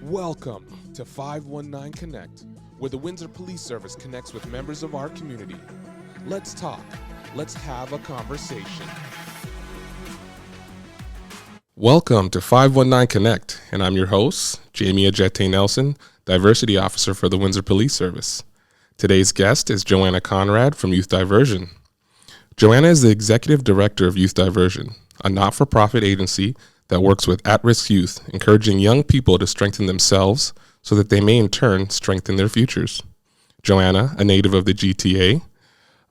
Welcome to 519Connect, where the Windsor Police Service connects with members of our community. Let's talk. Let's have a conversation. Welcome to 519Connect, and I'm your host, Jamie Ajete Nelson, Diversity Officer for the Windsor Police Service. Today's guest is Joanna Conrad from Youth Diversion. Joanna is the Executive Director of Youth Diversion, a not-for-profit agency that works with at-risk youth, encouraging young people to strengthen themselves so that they may in turn strengthen their futures. Joanna, a native of the GTA,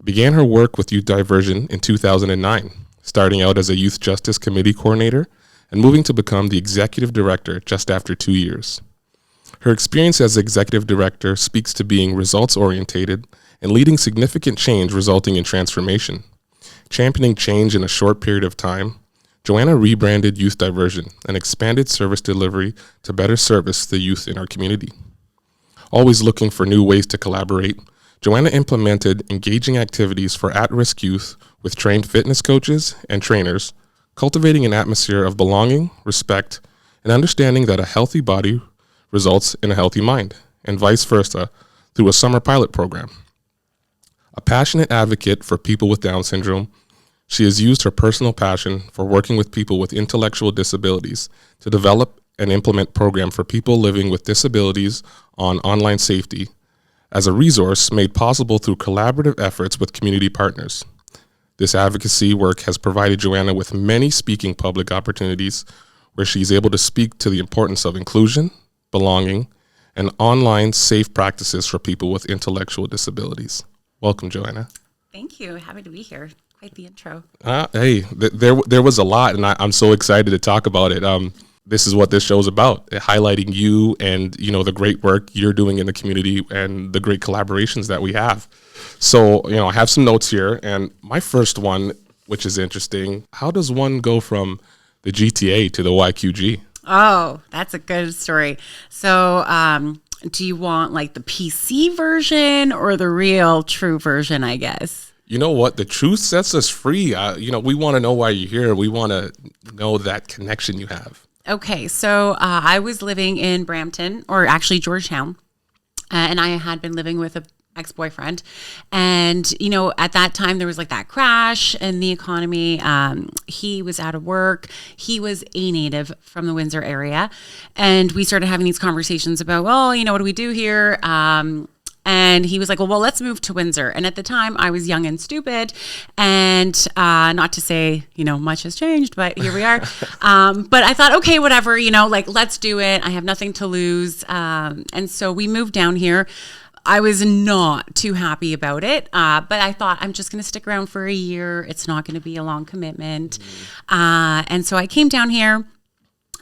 began her work with Youth Diversion in 2009, starting out as a Youth Justice Committee coordinator and moving to become the Executive Director just after 2 years. Her experience as Executive Director speaks to being results-orientated and leading significant change resulting in transformation. Championing change in a short period of time, Joanna rebranded Youth Diversion and expanded service delivery to better service the youth in our community. Always looking for new ways to collaborate, Joanna implemented engaging activities for at-risk youth with trained fitness coaches and trainers, cultivating an atmosphere of belonging, respect, and understanding that a healthy body results in a healthy mind, and vice versa, through a summer pilot program. A passionate advocate for people with Down syndrome, she has used her personal passion for working with people with intellectual disabilities to develop and implement programs for people living with disabilities on online safety as a resource made possible through collaborative efforts with community partners. This advocacy work has provided Joanna with many speaking public opportunities where she's able to speak to the importance of inclusion, belonging, and online safe practices for people with intellectual disabilities. Welcome, Joanna. Thank you. Happy to be here. Quite the intro. There was a lot, and I'm so excited to talk about it. This is what this show is about, highlighting you and, the great work you're doing in the community and the great collaborations that we have. So, I have some notes here, and my first one, which is interesting, how does one go from the GTA to the YQG? Oh, that's a good story. So, do you want like the PC version or the real true version, I guess? You know what? The truth sets us free. We want to know why you're here. We want to know that connection you have. Okay. So I was living in Brampton, or actually Georgetown, and I had been living with an ex-boyfriend. And, at that time there was like that crash in the economy. He was out of work. He was a native from the Windsor area. And we started having these conversations about, well, what do we do here? And he was like, well, let's move to Windsor. And at the time I was young and stupid, and not to say, much has changed, but here we are. But I thought, okay, whatever, let's do it. I have nothing to lose. And so we moved down here. I was not too happy about it, but I thought I'm just going to stick around for a year. It's not going to be a long commitment. And so I came down here,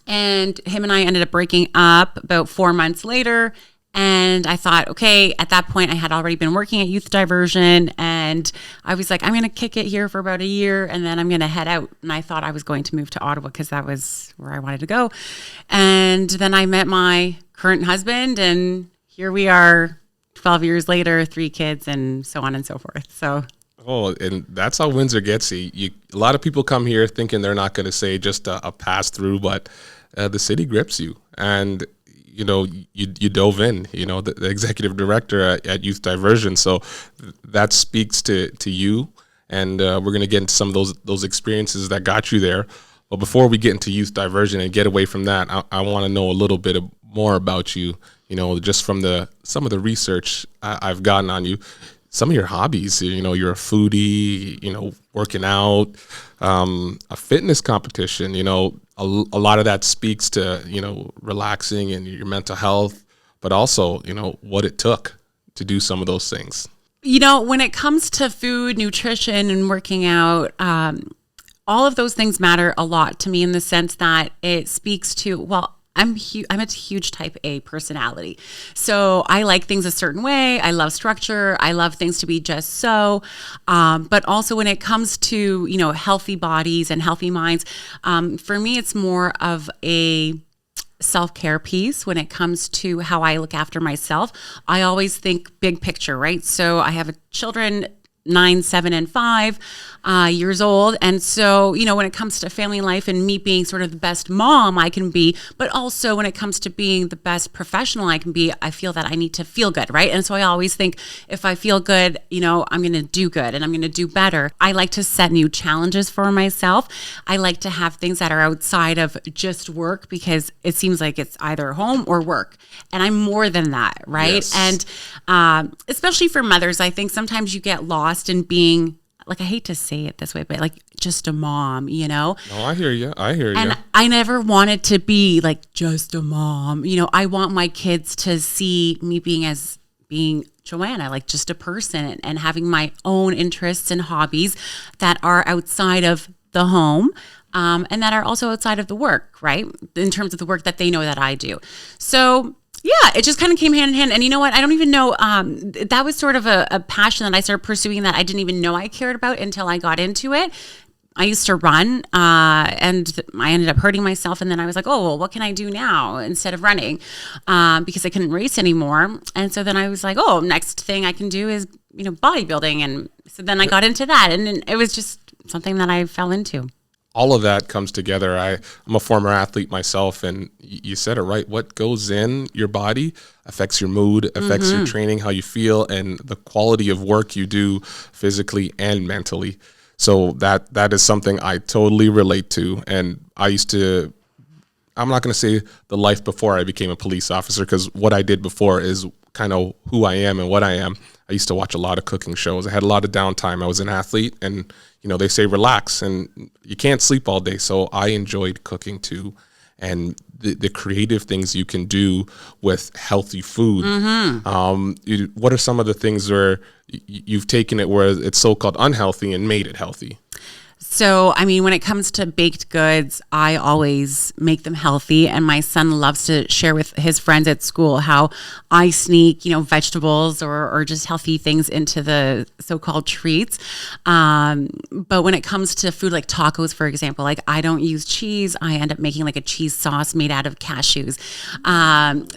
and him and I ended up breaking up about 4 months later. And I thought, okay, at that point I had already been working at Youth Diversion, and I was like, I'm going to kick it here for about a year and then I'm going to head out. And I thought I was going to move to Ottawa because that was where I wanted to go. And then I met my current husband, and here we are 12 years later, 3 kids, and so on and so forth. So. Oh, and that's how Windsor gets you. A lot of people come here thinking they're not going to say just a pass through, but the city grips you. And you dove in, the executive director at Youth Diversion. So that speaks to you. And we're going to get into some of those experiences that got you there. But before we get into Youth Diversion and get away from that, I want to know a little bit more about you, just from some of the research I've gotten on you. Some of your hobbies, you're a foodie, working out, a fitness competition, a lot of that speaks to, relaxing and your mental health, but also, what it took to do some of those things. When it comes to food, nutrition, and working out, all of those things matter a lot to me in the sense that it speaks to, well, I'm a huge type A personality. So I like things a certain way. I love structure. I love things to be just so. But also when it comes to, healthy bodies and healthy minds, for me, it's more of a self-care piece when it comes to how I look after myself. I always think big picture, right? So I have children 9, 7, and 5 years old. And so, when it comes to family life and me being sort of the best mom I can be, but also when it comes to being the best professional I can be, I feel that I need to feel good, right? And so I always think if I feel good, I'm going to do good and I'm going to do better. I like to set new challenges for myself. I like to have things that are outside of just work because it seems like it's either home or work. And I'm more than that, right? Yes. And especially for mothers, I think sometimes you get lost in being, like, I hate to say it this way, but like just a mom, No, I hear you. And I never wanted to be like just a mom. I want my kids to see me being Joanna, like just a person and having my own interests and hobbies that are outside of the home. And that are also outside of the work, right? In terms of the work that they know that I do. So yeah, it just kind of came hand in hand. And you know what? I don't even know. That was sort of a passion that I started pursuing that I didn't even know I cared about until I got into it. I used to run and I ended up hurting myself. And then I was like, oh, well, what can I do now instead of running? Because I couldn't race anymore. And so then I was like, oh, next thing I can do is, bodybuilding. And so then I got into that. And it was just something that I fell into. All of that comes together. I'm a former athlete myself, and you said it right. What goes in your body affects your mood, affects your training, how you feel, and the quality of work you do physically and mentally. So that is something I totally relate to. And I'm not going to say the life before I became a police officer, because what I did before is kind of who I am and what I am. I used to watch a lot of cooking shows. I had a lot of downtime. I was an athlete, and they say relax, and you can't sleep all day. So I enjoyed cooking too, and the creative things you can do with healthy food. What are some of the things where you've taken it where it's so-called unhealthy and made it healthy? So, when it comes to baked goods, I always make them healthy. And my son loves to share with his friends at school how I sneak, vegetables or just healthy things into the so-called treats. But when it comes to food like tacos, for example, like I don't use cheese. I end up making like a cheese sauce made out of cashews.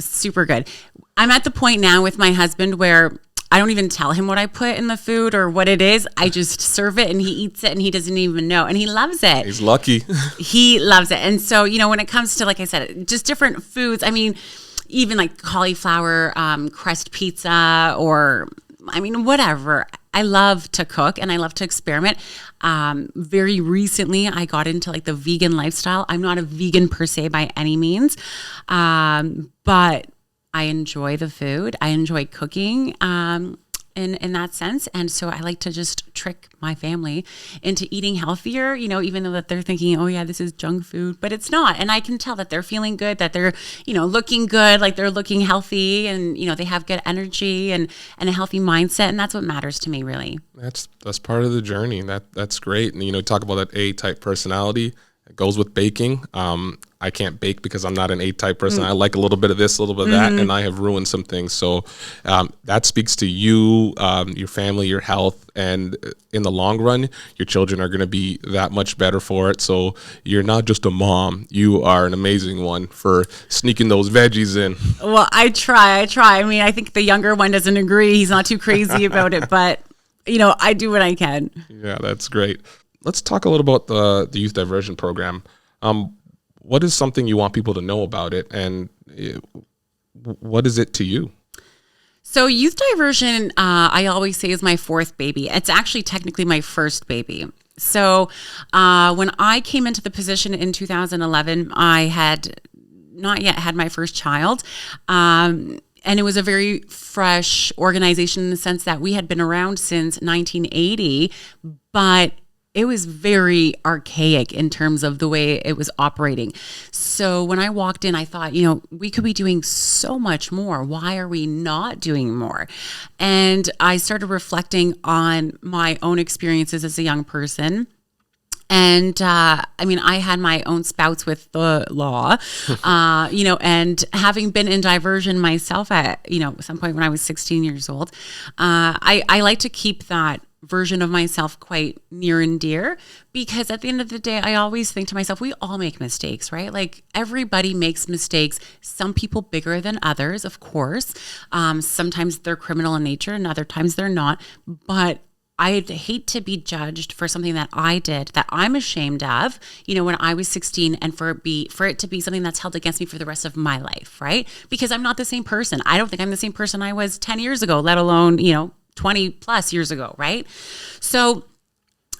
Super good. I'm at the point now with my husband where I don't even tell him what I put in the food or what it is. I just serve it and he eats it and he doesn't even know. And he loves it. He's lucky. He loves it. And so, when it comes to, like I said, just different foods, even like cauliflower crust pizza or, whatever. I love to cook and I love to experiment. Very recently, I got into like the vegan lifestyle. I'm not a vegan per se by any means, but I enjoy the food. I enjoy cooking in that sense. And so I like to just trick my family into eating healthier, even though that they're thinking, oh yeah, this is junk food, but it's not. And I can tell that they're feeling good, that they're, looking good, like they're looking healthy and, they have good energy and a healthy mindset. And that's what matters to me, really. That's part of the journey. That's great. And, talk about that A-type personality. It goes with baking. I can't bake because I'm not an A-type person. I like a little bit of this, a little bit of that, and I have ruined some things. So that speaks to you, your family, your health, and in the long run, your children are going to be that much better for it. So you're not just a mom. You are an amazing one for sneaking those veggies in. Well, I try. I think the younger one doesn't agree. He's not too crazy about it, but, I do what I can. Yeah, that's great. Let's talk a little about the Youth Diversion program. What is something you want people to know about it, and what is it to you? So Youth Diversion, I always say, is my fourth baby. It's actually technically my first baby. So when I came into the position in 2011, I had not yet had my first child. And it was a very fresh organization in the sense that we had been around since 1980, but it was very archaic in terms of the way it was operating. So when I walked in, I thought, we could be doing so much more. Why are we not doing more? And I started reflecting on my own experiences as a young person. And, I had my own spouts with the law, and having been in diversion myself at, some point when I was 16 years old, I like to keep that version of myself quite near and dear, because at the end of the day, I always think to myself, we all make mistakes, right? Like everybody makes mistakes. Some people bigger than others, of course. Sometimes they're criminal in nature and other times they're not. But I'd hate to be judged for something that I did that I'm ashamed of, when I was 16, and for it to be something that's held against me for the rest of my life, right? Because I'm not the same person. I don't think I'm the same person I was 10 years ago, let alone, 20 plus years ago, right? So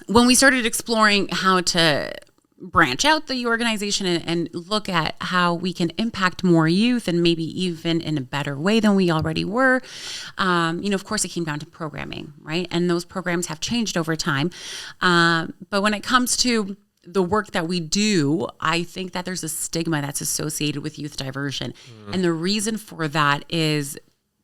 when we started exploring how to branch out the organization and look at how we can impact more youth and maybe even in a better way than we already were, of course it came down to programming, right? And those programs have changed over time. But when it comes to the work that we do, I think that there's a stigma that's associated with youth diversion. And the reason for that is,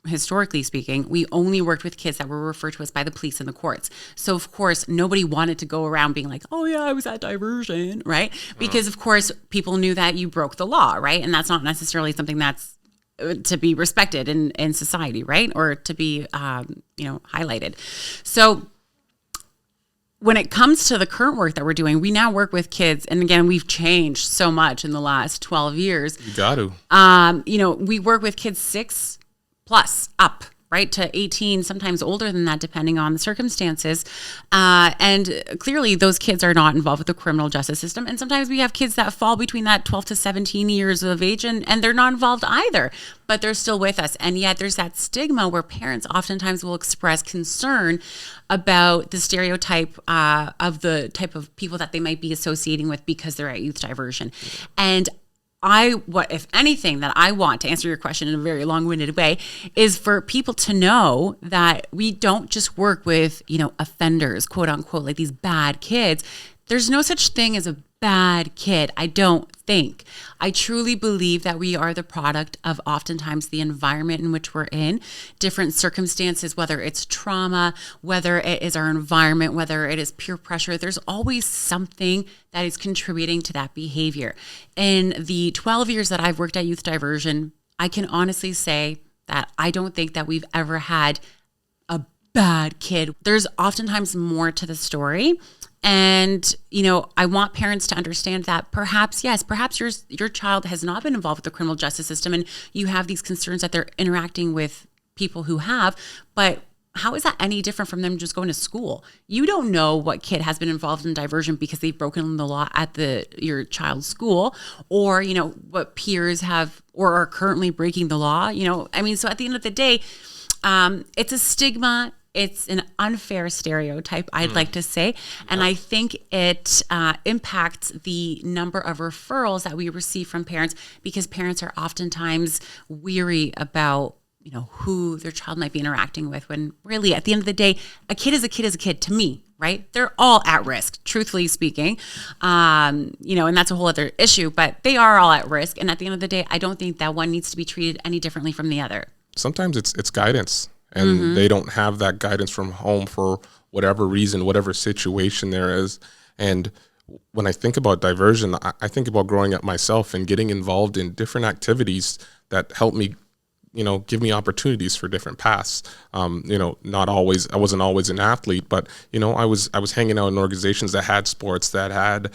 historically speaking, we only worked with kids that were referred to us by the police and the courts. So of course, nobody wanted to go around being like, oh yeah, I was at diversion, right? Because of course, people knew that you broke the law, right? And that's not necessarily something that's to be respected in society, right? Or to be, highlighted. So when it comes to the current work that we're doing, we now work with kids. And again, we've changed so much in the last 12 years. You got to. We work with kids 6 plus up, right, to 18, sometimes older than that, depending on the circumstances. And clearly those kids are not involved with the criminal justice system. And sometimes we have kids that fall between that 12 to 17 years of age and they're not involved either, but they're still with us. And yet there's that stigma where parents oftentimes will express concern about the stereotype of the type of people that they might be associating with because they're at youth diversion. And what, if anything, that I want to answer your question in a very long-winded way is for people to know that we don't just work with, offenders, quote unquote, like these bad kids. There's no such thing as a bad kid, I don't think. I truly believe that we are the product of oftentimes the environment in which we're in, different circumstances, whether it's trauma, whether it is our environment, whether it is peer pressure. There's always something that is contributing to that behavior. In the 12 years that I've worked at Youth Diversion, I can honestly say that I don't think that we've ever had a bad kid. There's oftentimes more to the story. And, I want parents to understand that perhaps your child has not been involved with the criminal justice system and you have these concerns that they're interacting with people who have, but how is that any different from them just going to school? You don't know what kid has been involved in diversion because they've broken the law at your child's school, or, what peers have or are currently breaking the law, so at the end of the day, it's a stigma. It's an unfair stereotype, I'd like to say. And I think it impacts the number of referrals that we receive from parents because parents are oftentimes weary about, who their child might be interacting with, when really at the end of the day, a kid is a kid is a kid to me, right? They're all at risk, truthfully speaking, and that's a whole other issue, but they are all at risk. And at the end of the day, I don't think that one needs to be treated any differently from the other. Sometimes it's guidance. And they don't have that guidance from home for whatever reason, whatever situation there is. And when I think about diversion, I think about growing up myself and getting involved in different activities that help me, give me opportunities for different paths. Not always, I wasn't always an athlete, but, I was hanging out in organizations that had sports, that had,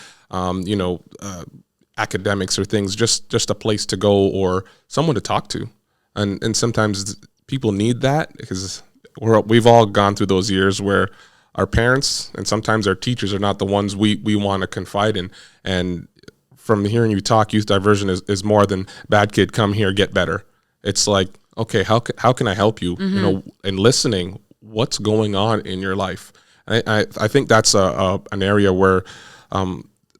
academics or things, just a place to go or someone to talk to. And sometimes people need that because we've all gone through those years where our parents and sometimes our teachers are not the ones we want to confide in. And from hearing you talk, youth diversion is more than bad kid, come here, get better. It's like, okay, how can I help you? And listening, what's going on in your life? I think that's an area where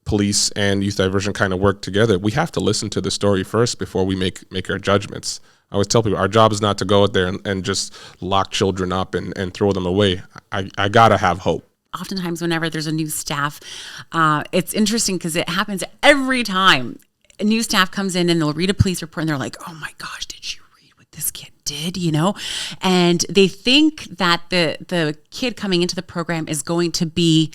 police and youth diversion kind of work together. We have to listen to the story first before we make our judgments. I always tell people our job is not to go out there and just lock children up and throw them away. I gotta have hope. Oftentimes whenever there's a new staff, it's interesting because it happens every time. A new staff comes in and they'll read a police report and they're like, oh my gosh, did you read what this kid did, And they think that the kid coming into the program is going to be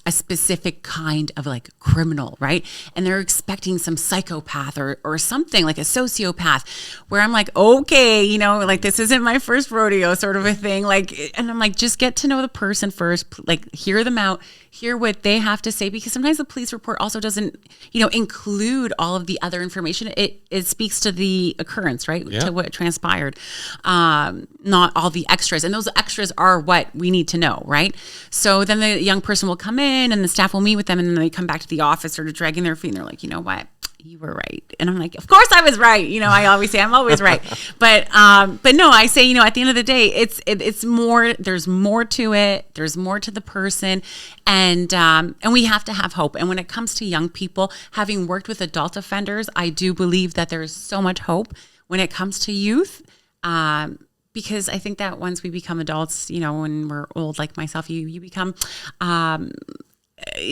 a specific kind of like criminal, right? And they're expecting some psychopath or something like a sociopath, where I'm like, okay, you know, like this isn't my first rodeo sort of a thing. Like, and I'm like, just get to know the person first, like hear them out, hear what they have to say, because sometimes the police report also doesn't, you know, include all of the other information. It speaks to the occurrence, right? Yeah. To what transpired, not all the extras. And those extras are what we need to know, right? So then the young person will come in and the staff will meet with them, and then they come back to the office sort of dragging their feet, and they're like, you know what? You were right. And I'm like, of course I was right. You know, I always say I'm always right. But no, I say, you know, at the end of the day, it's more, there's more to it. There's more to the person. And we have to have hope. And when it comes to young people, having worked with adult offenders, I do believe that there's so much hope when it comes to youth. Because I think that once we become adults, you know, when we're old, like myself, you become,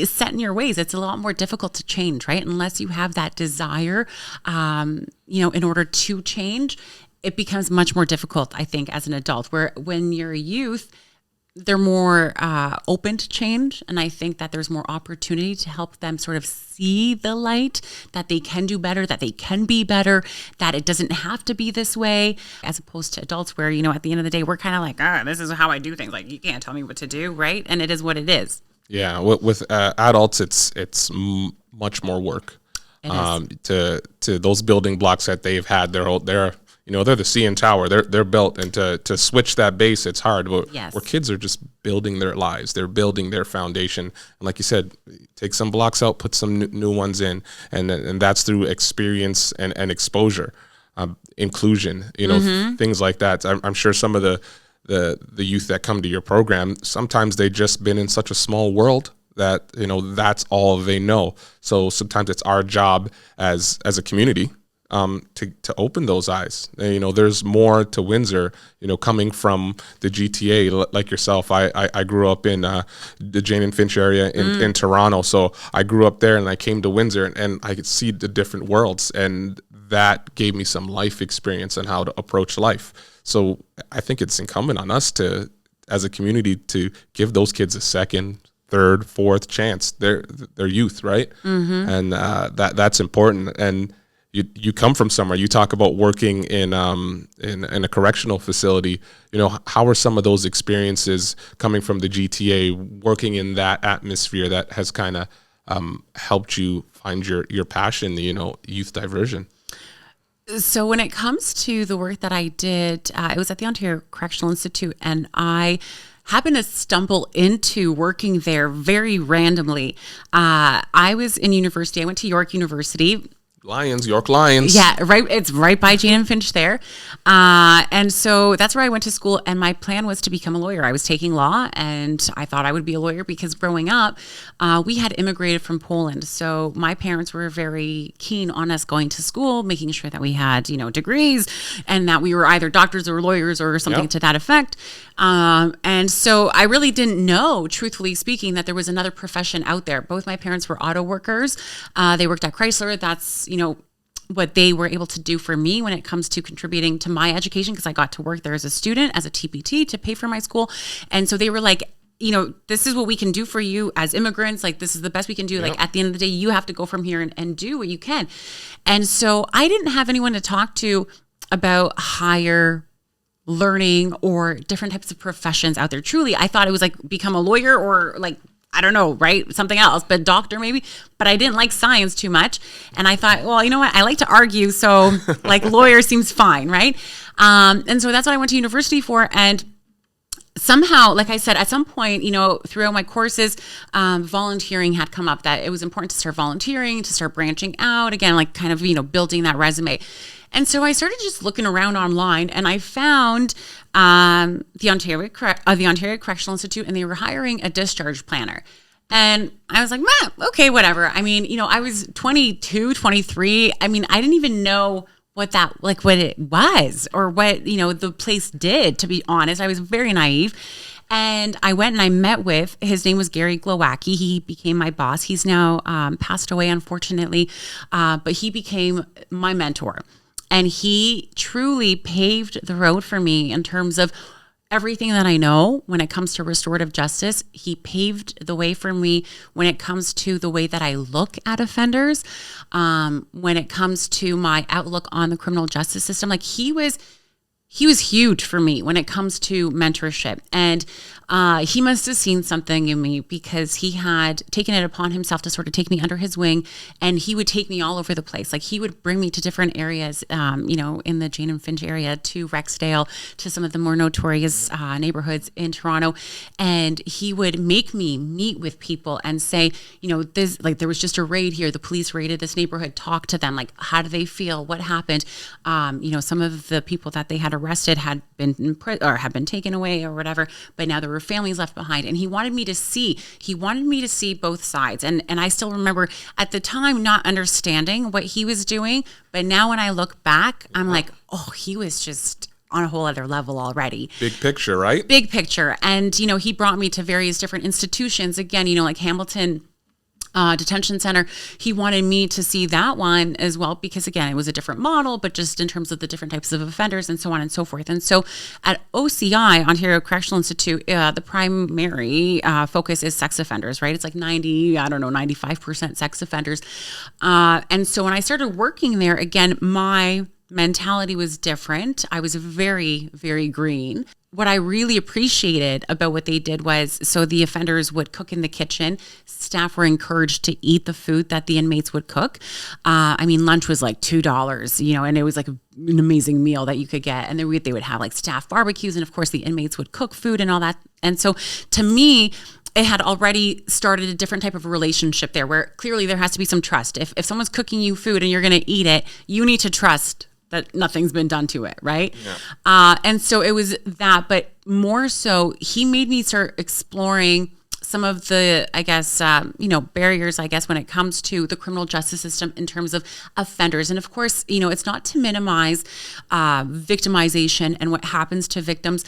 set in your ways. It's a lot more difficult to change, right? Unless you have that desire, you know, in order to change, it becomes much more difficult, I think, as an adult, where when you're a youth, they're more open to change. And I think that there's more opportunity to help them sort of see the light, that they can do better, that they can be better, that it doesn't have to be this way, as opposed to adults where, you know, at the end of the day, we're kind of like, this is how I do things. Like, you can't tell me what to do, right? And it is what it is. Yeah, with adults, it's much more work. To those building blocks that they've had they're you know, they're the CN Tower. They're built, and to switch that base, it's hard. Yes. Where kids are just building their lives, they're building their foundation. And like you said, take some blocks out, put some new ones in, and that's through experience and exposure, inclusion. You know, things like that. I'm sure some of the youth that come to your program, sometimes they just been in such a small world that, you know, that's all they know. So sometimes it's our job as a community to open those eyes. And, you know, there's more to Windsor, you know, coming from the GTA, like yourself. I grew up in the Jane and Finch area in Toronto. So I grew up there, and I came to Windsor, and I could see the different worlds, and that gave me some life experience on how to approach life. So I think it's incumbent on us to, as a community, to give those kids a second, third, fourth chance. They're youth, right? And that's important. And you come from somewhere. You talk about working in a correctional facility. You know, how are some of those experiences coming from the GTA, working in that atmosphere that has kind of helped you find your passion? You know, youth diversion. So when it comes to the work that I did, it was at the Ontario Correctional Institute, and I happened to stumble into working there very randomly. I was in university. I went to York University. York Lions. Yeah, right. It's right by Jane and Finch there. And so that's where I went to school. And my plan was to become a lawyer. I was taking law, and I thought I would be a lawyer because growing up, we had immigrated from Poland. So my parents were very keen on us going to school, making sure that we had, you know, degrees, and that we were either doctors or lawyers or something to that effect. And so I really didn't know, truthfully speaking, that there was another profession out there. Both my parents were auto workers. They worked at Chrysler. That's, you know, what they were able to do for me when it comes to contributing to my education, because I got to work there as a student, as a TPT, to pay for my school. And so they were like, you know, this is what we can do for you as immigrants. Like, this is the best we can do. Like, at the end of the day, you have to go from here and do what you can. And so I didn't have anyone to talk to about higher learning or different types of professions out there. Truly, I thought it was like become a lawyer or like, I don't know, right? Something else, but doctor maybe. But I didn't like science too much. And I thought, well, you know what? I like to argue. So like lawyer seems fine, right? And so that's what I went to university for. And somehow, like I said, at some point, you know, throughout my courses, volunteering had come up, that it was important to start volunteering, to start branching out again, like kind of, you know, building that resume. And so I started just looking around online, and I found the Ontario Correctional Institute, and they were hiring a discharge planner. And I was like, okay, whatever. I mean, you know, I was 22, 23. I mean, I didn't even know what it was or what, you know, the place did, to be honest. I was very naive. And I went and I met with, his name was Gary Glowacki. He became my boss. He's now passed away, unfortunately, but he became my mentor. And he truly paved the road for me in terms of everything that I know when it comes to restorative justice. He paved the way for me when it comes to the way that I look at offenders, when it comes to my outlook on the criminal justice system. Like he was huge for me when it comes to mentorship. And he must have seen something in me, because he had taken it upon himself to sort of take me under his wing, and he would take me all over the place. Like he would bring me to different areas, in the Jane and Finch area, to Rexdale, to some of the more notorious neighborhoods in Toronto. And he would make me meet with people and say, this, like there was just a raid here. The police raided this neighborhood. Talk to them. Like, how do they feel? What happened? Some of the people that they had arrested had been taken away or whatever, but now there were families left behind. And he wanted me to see both sides. And I still remember at the time not understanding what he was doing, but now when I look back, I'm like, oh, he was just on a whole other level already. Big picture, right? Big picture. And, he brought me to various different institutions, again, like Hamilton Detention Center. He wanted me to see that one as well, because again, it was a different model, but just in terms of the different types of offenders and so on and so forth. And so at OCI, Ontario Correctional Institute, the primary focus is sex offenders, right? It's like 95% sex offenders. And so when I started working there, again, my mentality was different. I was very, very green. What I really appreciated about what they did was, so the offenders would cook in the kitchen. Staff were encouraged to eat the food that the inmates would cook. Lunch was like $2, and it was like an amazing meal that you could get. And they would have like staff barbecues, and of course the inmates would cook food and all that. And so to me, it had already started a different type of relationship there, where clearly there has to be some trust. If someone's cooking you food and you're going to eat it, you need to trust that nothing's been done to it, right? Yeah. And so it was that, but more so, he made me start exploring some of the, I guess, barriers, I guess, when it comes to the criminal justice system in terms of offenders. And of course, it's not to minimize victimization and what happens to victims,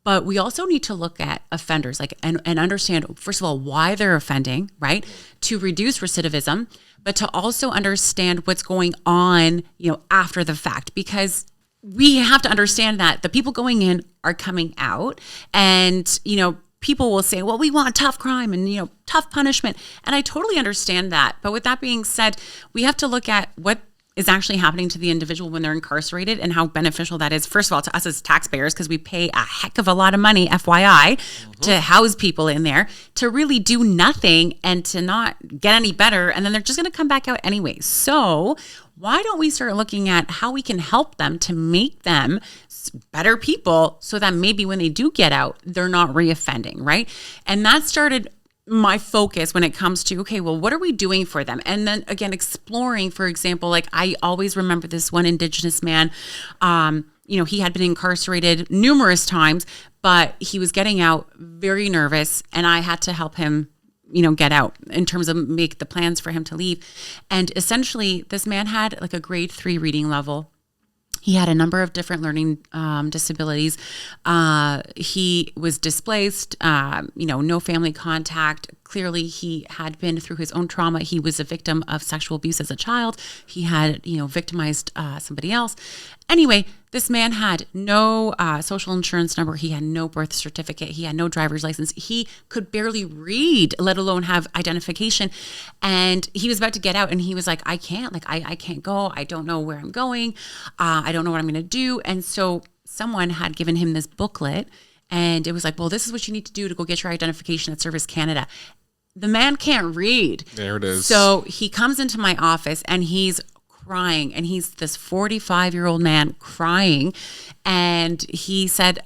but we also need to look at offenders, like, and understand, first of all, why they're offending, right? To reduce recidivism, but to also understand what's going on, after the fact, because we have to understand that the people going in are coming out, and, people will say, well, we want tough crime and, tough punishment. And I totally understand that. But with that being said, we have to look at what is actually happening to the individual when they're incarcerated and how beneficial that is, first of all, to us as taxpayers, because we pay a heck of a lot of money, FYI, to house people in there, to really do nothing and to not get any better. And then they're just going to come back out anyway. So why don't we start looking at how we can help them to make them better people, so that maybe when they do get out, they're not reoffending, right? And that started my focus when it comes to, okay, well, what are we doing for them? And then again, exploring, for example, like I always remember this one Indigenous man, he had been incarcerated numerous times, but he was getting out very nervous, and I had to help him get out in terms of make the plans for him to leave. And essentially this man had like a grade 3 reading level. He had a number of different learning disabilities. He was displaced, no family contact. Clearly, he had been through his own trauma. He was a victim of sexual abuse as a child. He had, victimized somebody else. Anyway, this man had no social insurance number. He had no birth certificate. He had no driver's license. He could barely read, let alone have identification. And he was about to get out, and he was like, I can't go. I don't know where I'm going. I don't know what I'm going to do. And so someone had given him this booklet, and it was like, well, this is what you need to do to go get your identification at Service Canada. The man can't read. There it is. So he comes into my office, and he's crying, and he's this 45-year-old man crying. And he said,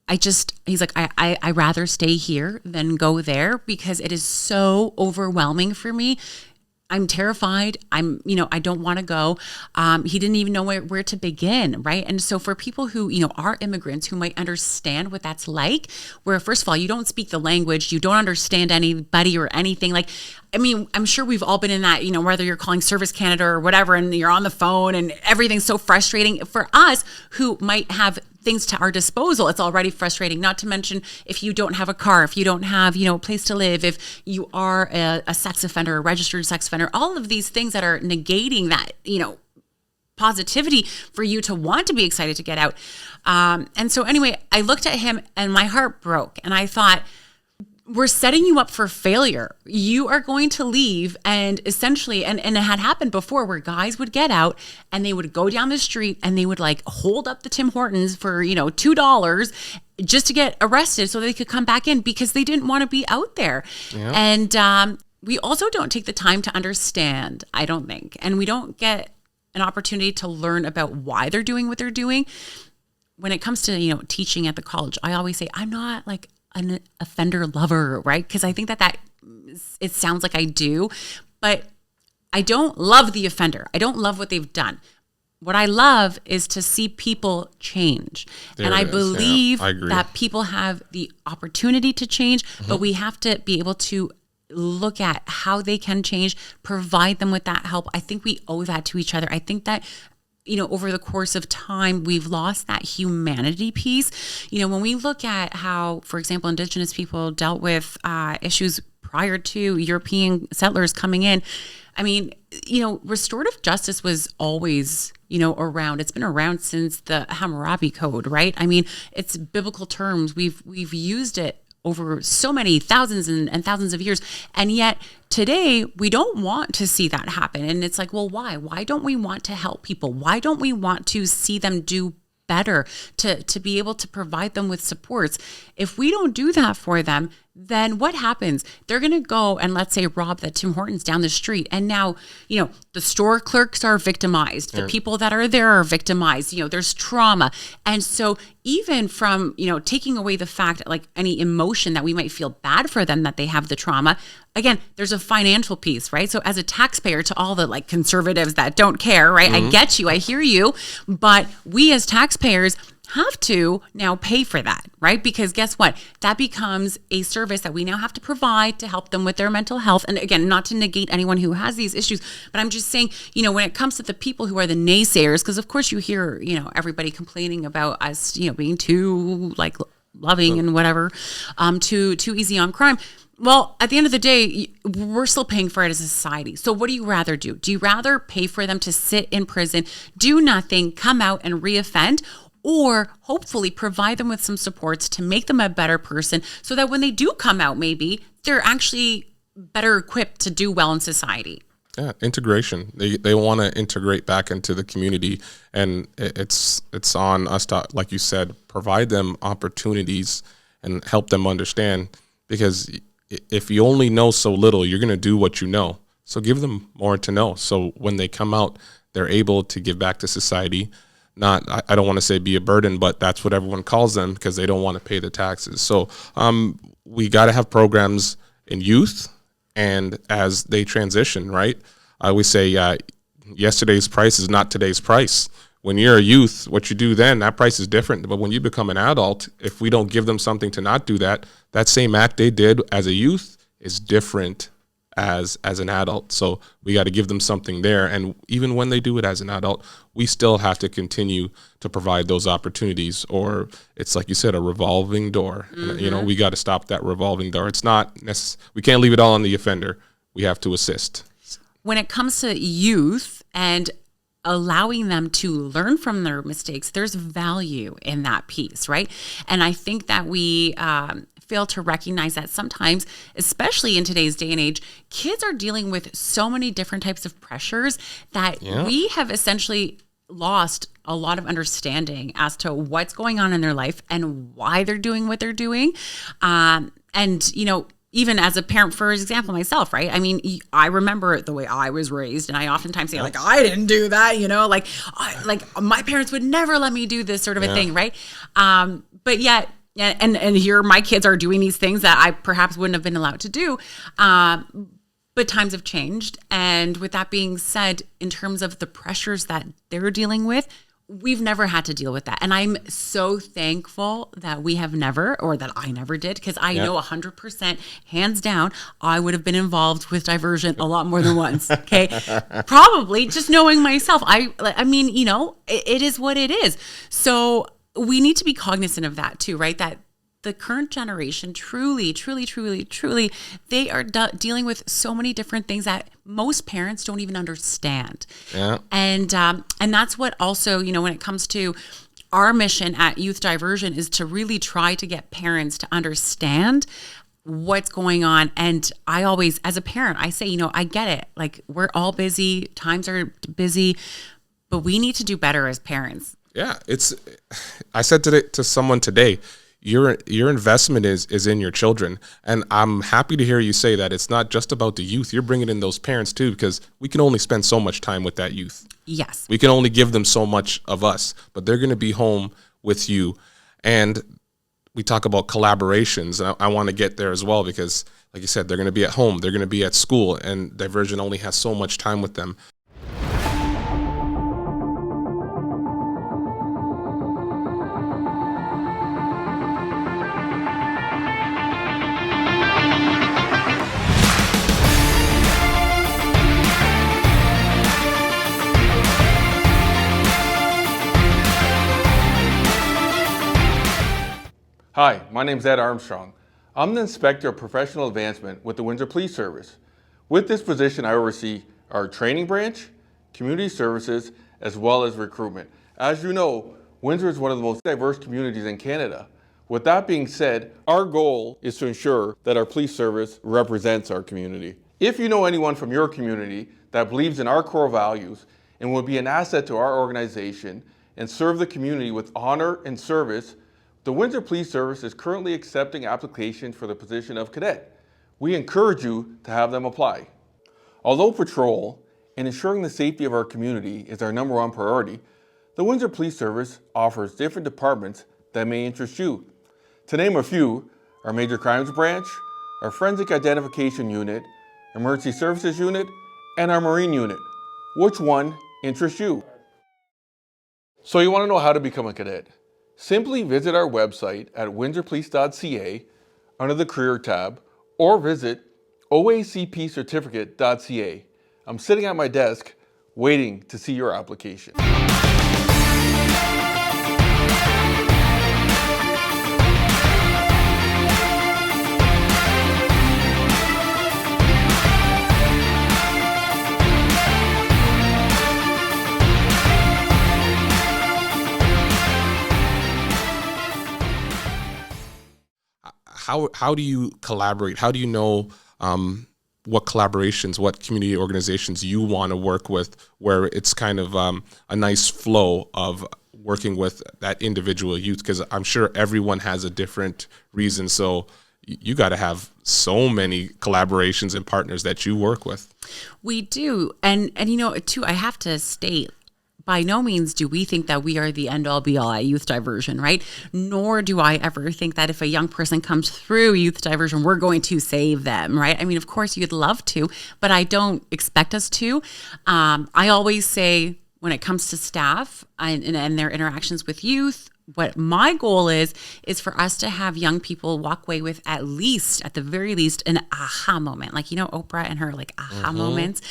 he's like, I rather stay here than go there, because it is so overwhelming for me. I'm terrified. I don't want to go. He didn't even know where to begin, right? And so for people who, are immigrants, who might understand what that's like, where first of all, you don't speak the language, you don't understand anybody or anything. Like, I'm sure we've all been in that, whether you're calling Service Canada or whatever, and you're on the phone and everything's so frustrating. For us who might have things to our disposal, it's already frustrating. Not to mention if you don't have a car, if you don't have, a place to live, if you are a sex offender, a registered sex offender, all of these things that are negating that, positivity for you to want to be excited to get out. And so anyway, I looked at him and my heart broke, and I thought, we're setting you up for failure. You are going to leave, and essentially, and it had happened before where guys would get out and they would go down the street and they would like hold up the Tim Hortons for, $2 just to get arrested so they could come back in because they didn't want to be out there. Yeah. And we also don't take the time to understand, I don't think, and we don't get an opportunity to learn about why they're doing what they're doing. When it comes to, teaching at the college, I always say, I'm not like an offender lover, right? Because I think that it sounds like I do, but I don't love the offender. I don't love what they've done. What I love is to see people change. And I believe that people have the opportunity to change, but we have to be able to look at how they can change, provide them with that help. I think we owe that to each other. I think that over the course of time, we've lost that humanity piece. When we look at how, for example, Indigenous people dealt with issues prior to European settlers coming in, I mean, restorative justice was always, around. It's been around since the Hammurabi Code, right? I mean, it's biblical terms. We've used it over so many thousands and thousands of years. And yet today we don't want to see that happen. And it's like, well, why? Why don't we want to help people? Why don't we want to see them do better, to be able to provide them with supports? If we don't do that for them, then what happens? They're going to go and, let's say, rob the Tim Hortons down the street. And now, the store clerks are victimized. The people that are there are victimized. There's trauma. And so even from, taking away the fact, like any emotion that we might feel bad for them that they have the trauma, again, there's a financial piece, right? So as a taxpayer, to all the like conservatives that don't care, right? I get you. I hear you. But we as taxpayers have to now pay for that, right? Because guess what? That becomes a service that we now have to provide to help them with their mental health. And again, not to negate anyone who has these issues, but I'm just saying, when it comes to the people who are the naysayers, because of course you hear, everybody complaining about us, being too like loving and whatever, too easy on crime. Well, at the end of the day, we're still paying for it as a society. So what do you rather do? Do you rather pay for them to sit in prison, do nothing, come out and reoffend, or hopefully provide them with some supports to make them a better person so that when they do come out, maybe they're actually better equipped to do well in society? Yeah, integration. They want to integrate back into the community, and it's on us to, like you said, provide them opportunities and help them understand, because if you only know so little, you're going to do what you know. So give them more to know. So when they come out, they're able to give back to society. I don't want to say be a burden, but that's what everyone calls them because they don't want to pay the taxes. So we got to have programs in youth and as they transition, right? I always say yesterday's price is not today's price. When you're a youth, what you do then, that price is different. But when you become an adult, if we don't give them something to not do that, that same act they did as a youth is different as an adult. So we got to give them something there. And even when they do it as an adult, we still have to continue to provide those opportunities, or it's like you said, a revolving door. And, we got to stop that revolving door. It's not we can't leave it all on the offender. We have to assist. When it comes to youth and allowing them to learn from their mistakes, there's value in that piece, right? And I think that we fail to recognize that sometimes, especially in today's day and age, kids are dealing with so many different types of pressures that we have essentially lost a lot of understanding as to what's going on in their life and why they're doing what they're doing. Even as a parent, for example, myself, right? I mean, I remember the way I was raised, and I oftentimes say, like, I didn't do that, like my parents would never let me do this sort of a thing, right? But yet, and here my kids are doing these things that I perhaps wouldn't have been allowed to do. But times have changed. And with that being said, in terms of the pressures that they're dealing with, we've never had to deal with that. And I'm so thankful that we have never, or that I never did, because I know 100%, hands down, I would have been involved with diversion a lot more than once. Okay. Probably just knowing myself. I mean, it is what it is. So we need to be cognizant of that too, right? That the current generation truly, they are dealing with so many different things that most parents don't even understand. Yeah. And that's what also, when it comes to our mission at Youth Diversion is to really try to get parents to understand what's going on. And I always, as a parent, I say, I get it. Like, we're all busy, times are busy, but we need to do better as parents. Yeah, I said to someone today, your investment is in your children, and I'm happy to hear you say that it's not just about the youth. You're bringing in those parents too, because we can only spend so much time with that youth. Yes, we can only give them so much of us, but they're going to be home with you. And we talk about collaborations, and I want to get there as well, because, like you said, they're going to be at home, they're going to be at school, and Diversion only has so much time with them. Hi, my name is Ed Armstrong. I'm the Inspector of Professional Advancement with the Windsor Police Service. With this position, I oversee our training branch, community services, as well as recruitment. As you know, Windsor is one of the most diverse communities in Canada. With that being said, our goal is to ensure that our police service represents our community. If you know anyone from your community that believes in our core values and will be an asset to our organization and serve the community with honor and service, the Windsor Police Service is currently accepting applications for the position of cadet. We encourage you to have them apply. Although patrol and ensuring the safety of our community is our number one priority, the Windsor Police Service offers different departments that may interest you. To name a few, our Major Crimes Branch, our Forensic Identification Unit, Emergency Services Unit, and our Marine Unit. Which one interests you? So you want to know how to become a cadet? Simply visit our website at windsorpolice.ca under the Career tab, or visit oacpcertificate.ca. I'm sitting at my desk waiting to see your application. How do you collaborate? How do you know what collaborations, what community organizations you want to work with, where it's kind of a nice flow of working with that individual youth? Because I'm sure everyone has a different reason. So you got to have so many collaborations and partners that you work with. We do. And too, I have to state, by no means do we think that we are the end all be all at Youth Diversion, right? Nor do I ever think that if a young person comes through Youth Diversion, we're going to save them, right? I mean, of course you'd love to, but I don't expect us to. I always say, when it comes to staff and their interactions with youth, what my goal is for us to have young people walk away with at the very least, an aha moment. Like, Oprah and her aha moments.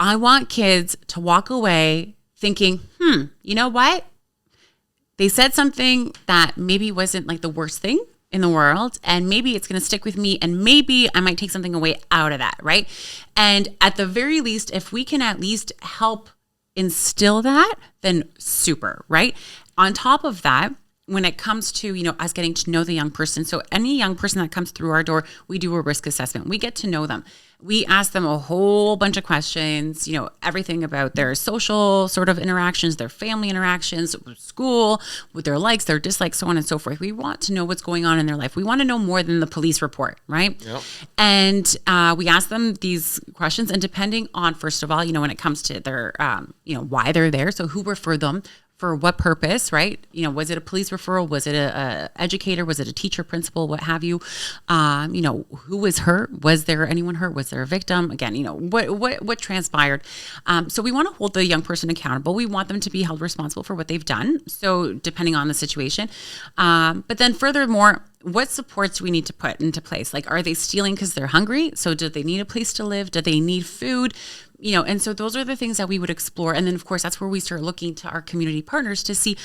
I want kids to walk away thinking, you know what? They said something that maybe wasn't the worst thing in the world, and maybe it's going to stick with me, and maybe I might take something away out of that, right? And at the very least, if we can at least help instill that, then super, right? On top of that, when it comes to, us getting to know the young person, so any young person that comes through our door, we do a risk assessment. We get to know them. We ask them a whole bunch of questions, everything about their social sort of interactions, their family interactions, with school, with their likes, their dislikes, so on and so forth. We want to know what's going on in their life. We want to know more than the police report, right? Yep. And we ask them these questions, and depending on, first of all, when it comes to their, why they're there, so who referred them, for what purpose, right? Was it a police referral? Was it a educator? Was it a teacher, principal, what have you? Who was hurt? Was there anyone hurt? Was there a victim? Again, what transpired? So we want to hold the young person accountable. We want them to be held responsible for what they've done. So depending on the situation. But then furthermore, what supports do we need to put into place? Are they stealing because they're hungry? So do they need a place to live? Do they need food? And so those are the things that we would explore. And then, of course, that's where we start looking to our community partners to see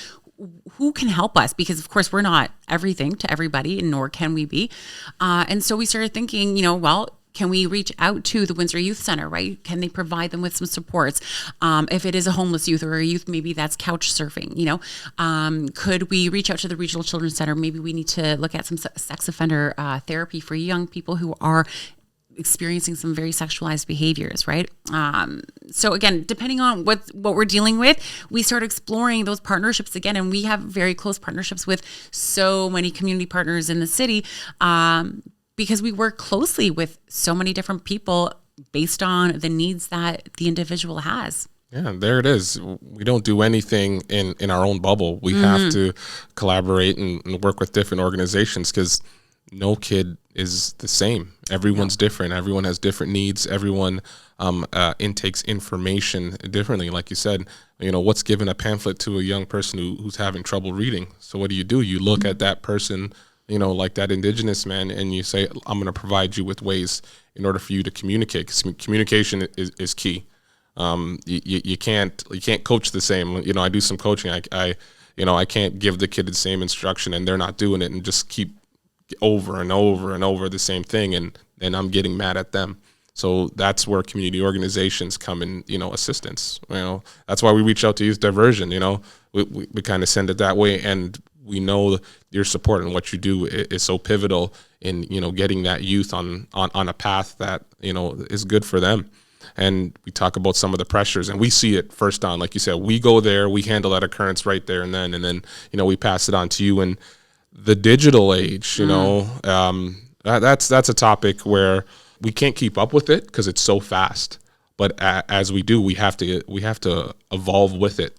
who can help us? Because of course we're not everything to everybody, and nor can we be. And so we started thinking, well, can we reach out to the Windsor Youth Center, right? Can they provide them with some supports? If it is a homeless youth or a youth, maybe that's couch surfing, could we reach out to the Regional Children's Center? Maybe we need to look at some sex offender therapy for young people who are experiencing some very sexualized behaviors, right? So again, depending on what we're dealing with, we start exploring those partnerships again, and we have very close partnerships with so many community partners in the city, because we work closely with so many different people based on the needs that the individual has. Yeah, there it is. We don't do anything in our own bubble. We have to collaborate and work with different organizations, because no kid is the same. Everyone's different. Everyone has different needs. Everyone intakes information differently. Like you said, what's given a pamphlet to a young person who's having trouble reading? So what do? You look at that person, like that Indigenous man, and you say, I'm going to provide you with ways in order for you to communicate, because communication is key. You can't coach the same. I do some coaching. I can't give the kid the same instruction and they're not doing it, and just keep over and over and over the same thing, and then I'm getting mad at them. So that's where community organizations come in, assistance. That's why we reach out to Youth Diversion. We kind of send it that way, and we know your support and what you do is so pivotal in getting that youth on a path that is good for them. And we talk about some of the pressures, and we see it first on, like you said, we go there, we handle that occurrence right there and then we pass it on to you. And the digital age, that's a topic where we can't keep up with it because it's so fast. But as we do, we have to evolve with it,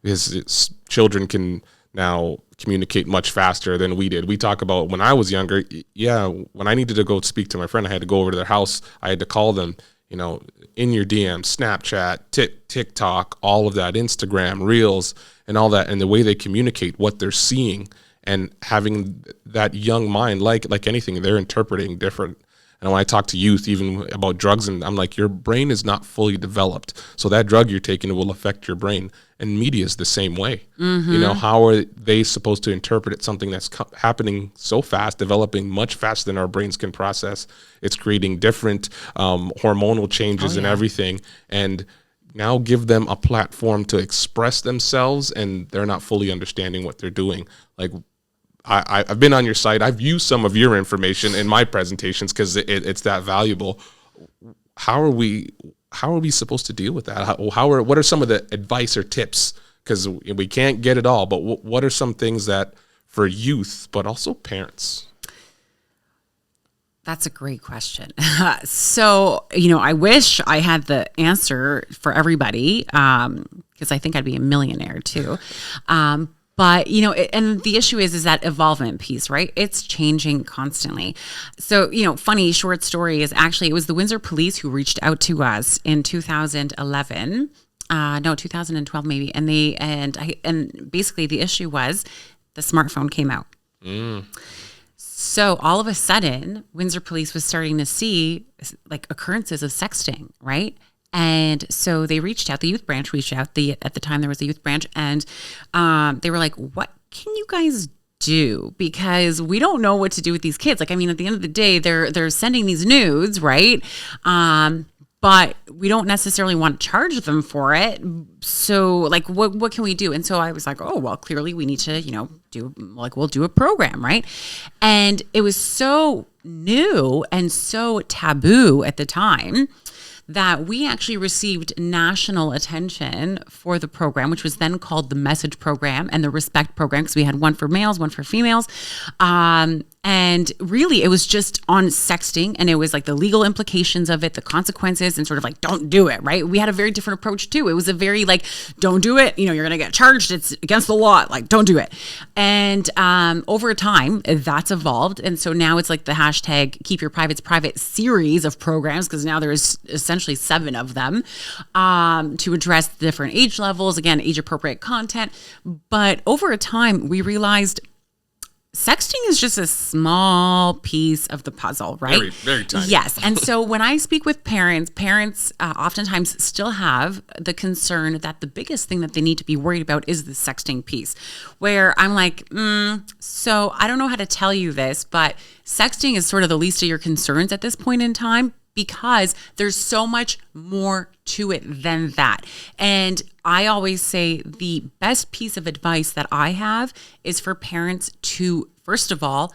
because children can now communicate much faster than we did. We talk about when I was younger. Yeah, when I needed to go speak to my friend, I had to go over to their house. I had to call them. In your DM, Snapchat, TikTok, all of that, Instagram, Reels, and all that, and the way they communicate what they're seeing, and having that young mind, like anything, they're interpreting different. And when I talk to youth, even about drugs, and I'm like, your brain is not fully developed, so that drug you're taking will affect your brain. And media is the same way. How are they supposed to interpret something that's happening so fast, developing much faster than our brains can process? It's creating different hormonal changes and everything. And now give them a platform to express themselves, and they're not fully understanding what they're doing. Like, I've been on your site. I've used some of your information in my presentations because it's that valuable. How are we supposed to deal with that? What are some of the advice or tips? Because we can't get it all, but what are some things that for youth, but also parents? That's a great question. So, I wish I had the answer for everybody, because I think I'd be a millionaire too. But, and the issue is that evolvement piece, right? It's changing constantly. So, funny short story is actually, it was the Windsor Police who reached out to us in 2011, 2012 maybe. And basically the issue was the smartphone came out. So all of a sudden, Windsor Police was starting to see like occurrences of sexting, right? And so they reached out, the youth branch reached out, at the time there was a youth branch, and they were like, what can you guys do? Because we don't know what to do with these kids. Like, I mean, at the end of the day, they're sending these nudes, right? But we don't necessarily want to charge them for it. So like, what can we do? And so I was like, oh, well, clearly we need to, we'll do a program, right? And it was so new and so taboo at the time that we actually received national attention for the program, which was then called the Message Program and the Respect Program, because we had one for males, one for females. And really, it was just on sexting, and it was like the legal implications of it, the consequences, and sort of like, don't do it, right? We had a very different approach too. It was a very like, don't do it. You're going to get charged. It's against the law. Like, don't do it. And over time, that's evolved. And so now it's like the hashtag Keep Your Privates Private series of programs, because now there's essentially 7 of them to address the different age levels, again, age appropriate content. But over a time, we realized sexting is just a small piece of the puzzle, right? Very, very tiny. Yes. And so when I speak with parents oftentimes still have the concern that the biggest thing that they need to be worried about is the sexting piece, where I'm like, so I don't know how to tell you this, but sexting is sort of the least of your concerns at this point in time, because there's so much more to it than that. And I always say the best piece of advice that I have is for parents to, first of all,